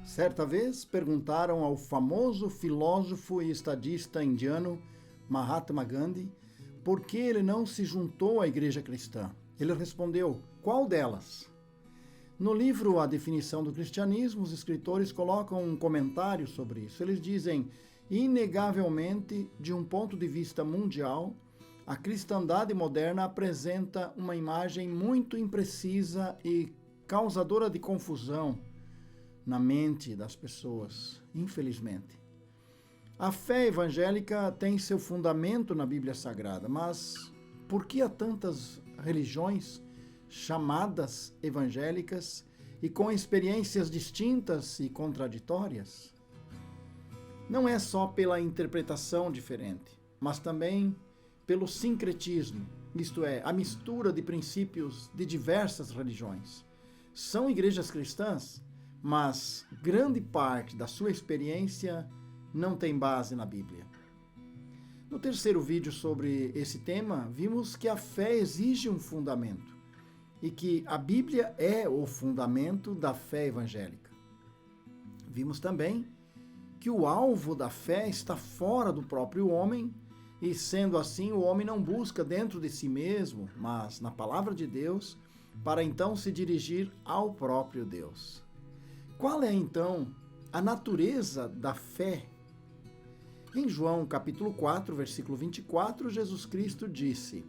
Certa vez perguntaram ao famoso filósofo e estadista indiano Mahatma Gandhi por que ele não se juntou à igreja cristã. Ele respondeu: qual delas? No livro A Definição do Cristianismo, os escritores colocam um comentário sobre isso. Eles dizem: inegavelmente, de um ponto de vista mundial, a cristandade moderna apresenta uma imagem muito imprecisa e causadora de confusão na mente das pessoas, infelizmente. A fé evangélica tem seu fundamento na Bíblia Sagrada, mas por que há tantas religiões chamadas evangélicas e com experiências distintas e contraditórias? Não é só pela interpretação diferente, mas também pelo sincretismo, isto é, a mistura de princípios de diversas religiões. São igrejas cristãs, mas grande parte da sua experiência não tem base na Bíblia. No terceiro vídeo sobre esse tema, vimos que a fé exige um fundamento e que a Bíblia é o fundamento da fé evangélica. Vimos também que o alvo da fé está fora do próprio homem e, sendo assim, o homem não busca dentro de si mesmo, mas na palavra de Deus, para então se dirigir ao próprio Deus. Qual é, então, a natureza da fé? Em João capítulo 4, versículo 24, Jesus Cristo disse: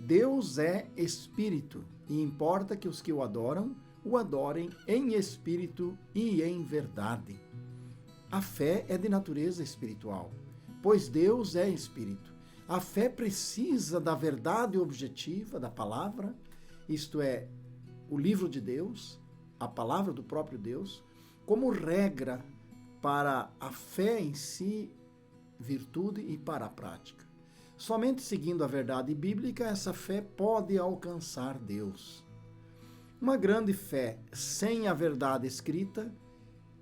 Deus é Espírito, e importa que os que o adorem em espírito e em verdade. A fé é de natureza espiritual, pois Deus é Espírito. A fé precisa da verdade objetiva da palavra, isto é, o livro de Deus, a palavra do próprio Deus, como regra para a fé em si, virtude e para a prática. Somente seguindo a verdade bíblica, essa fé pode alcançar Deus. Uma grande fé sem a verdade escrita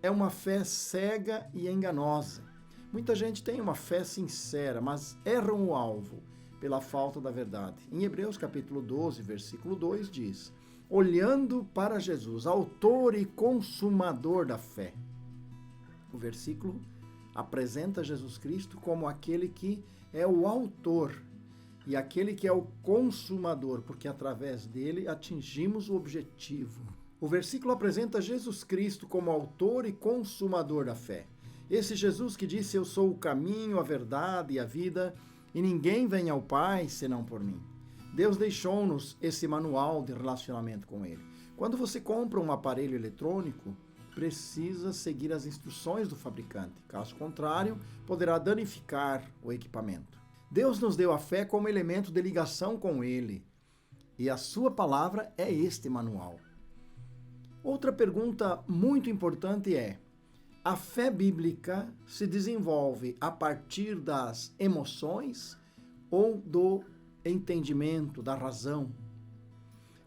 é uma fé cega e enganosa. Muita gente tem uma fé sincera, mas erram o alvo pela falta da verdade. Em Hebreus capítulo 12, versículo 2 diz: olhando para Jesus, autor e consumador da fé. O versículo apresenta Jesus Cristo como aquele que é o autor e aquele que é o consumador, porque através dele atingimos o objetivo. O versículo apresenta Jesus Cristo como autor e consumador da fé. Esse Jesus que disse: eu sou o caminho, a verdade e a vida, e ninguém vem ao Pai senão por mim. Deus deixou-nos esse manual de relacionamento com Ele. Quando você compra um aparelho eletrônico, precisa seguir as instruções do fabricante. Caso contrário, poderá danificar o equipamento. Deus nos deu a fé como elemento de ligação com Ele, e a sua palavra é este manual. Outra pergunta muito importante é: a fé bíblica se desenvolve a partir das emoções ou do entendimento, da razão?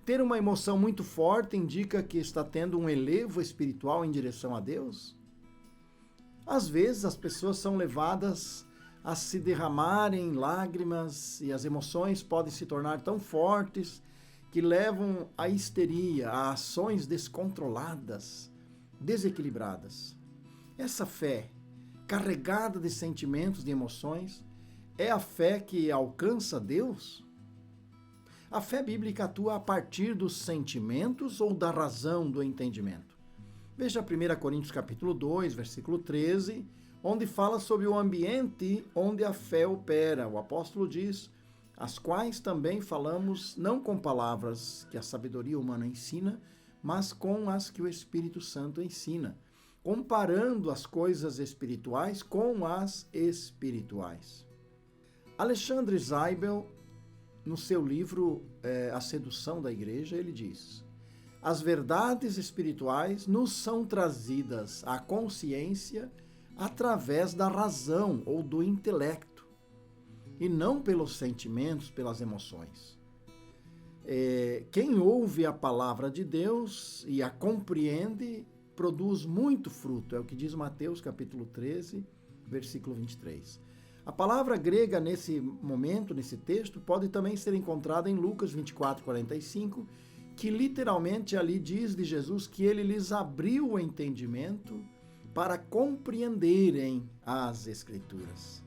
Ter uma emoção muito forte indica que está tendo um elevo espiritual em direção a Deus? Às vezes as pessoas são levadas a se derramarem em lágrimas e as emoções podem se tornar tão fortes que levam à histeria, a ações descontroladas, desequilibradas. Essa fé, carregada de sentimentos, de emoções, é a fé que alcança Deus? A fé bíblica atua a partir dos sentimentos ou da razão, do entendimento? Veja 1 Coríntios capítulo 2, versículo 13, onde fala sobre o ambiente onde a fé opera. O apóstolo diz: as quais também falamos não com palavras que a sabedoria humana ensina, mas com as que o Espírito Santo ensina, comparando as coisas espirituais com as espirituais. Alexandre Zaibel, no seu livro A Sedução da Igreja, ele diz: as verdades espirituais nos são trazidas à consciência através da razão ou do intelecto, e não pelos sentimentos, pelas emoções. Quem ouve a palavra de Deus e a compreende, produz muito fruto, é o que diz Mateus capítulo 13, versículo 23. A palavra grega nesse momento, nesse texto, pode também ser encontrada em Lucas 24, 45, que literalmente ali diz de Jesus que ele lhes abriu o entendimento para compreenderem as Escrituras.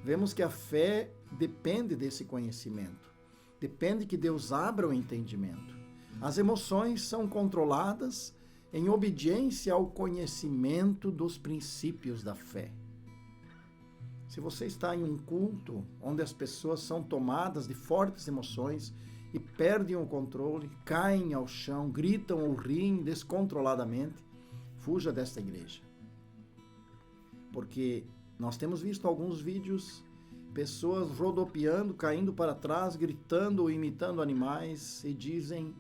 Vemos que a fé depende desse conhecimento, depende que Deus abra o entendimento. As emoções são controladas em obediência ao conhecimento dos princípios da fé. Se você está em um culto onde as pessoas são tomadas de fortes emoções e perdem o controle, caem ao chão, gritam ou riem descontroladamente, fuja desta igreja. Porque nós temos visto alguns vídeos, pessoas rodopiando, caindo para trás, gritando ou imitando animais e dizem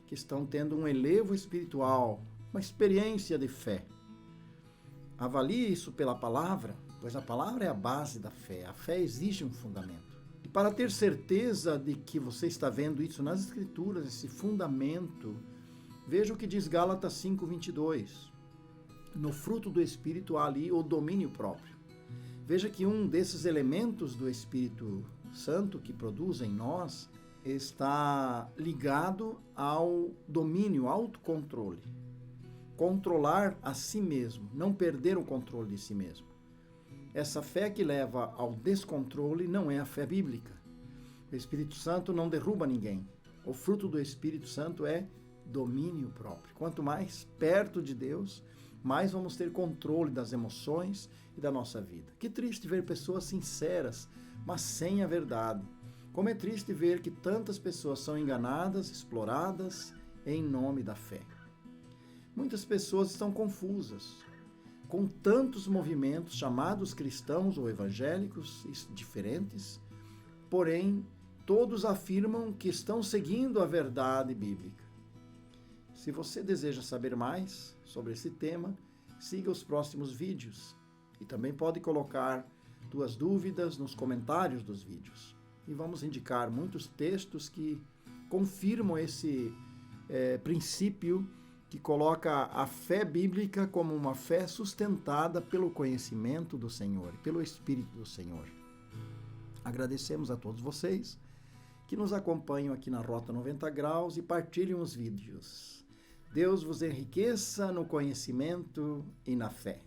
que estão tendo um elevo espiritual, uma experiência de fé. Avalie isso pela palavra, pois a palavra é a base da fé. A fé exige um fundamento. E para ter certeza de que você está vendo isso nas Escrituras, esse fundamento, veja o que diz Gálatas 5:22. No fruto do Espírito há ali o domínio próprio. Veja que um desses elementos do Espírito Santo que produz em nós está ligado ao domínio, autocontrole. Controlar a si mesmo, não perder o controle de si mesmo. Essa fé que leva ao descontrole não é a fé bíblica. O Espírito Santo não derruba ninguém. O fruto do Espírito Santo é domínio próprio. Quanto mais perto de Deus, mais vamos ter controle das emoções e da nossa vida. Que triste ver pessoas sinceras, mas sem a verdade. Como é triste ver que tantas pessoas são enganadas, exploradas em nome da fé. Muitas pessoas estão confusas, com tantos movimentos chamados cristãos ou evangélicos diferentes, porém, todos afirmam que estão seguindo a verdade bíblica. Se você deseja saber mais sobre esse tema, siga os próximos vídeos e também pode colocar suas dúvidas nos comentários dos vídeos. E vamos indicar muitos textos que confirmam esse princípio que coloca a fé bíblica como uma fé sustentada pelo conhecimento do Senhor, pelo Espírito do Senhor. Agradecemos a todos vocês que nos acompanham aqui na Rota 90 Graus e partilham os vídeos. Deus vos enriqueça no conhecimento e na fé.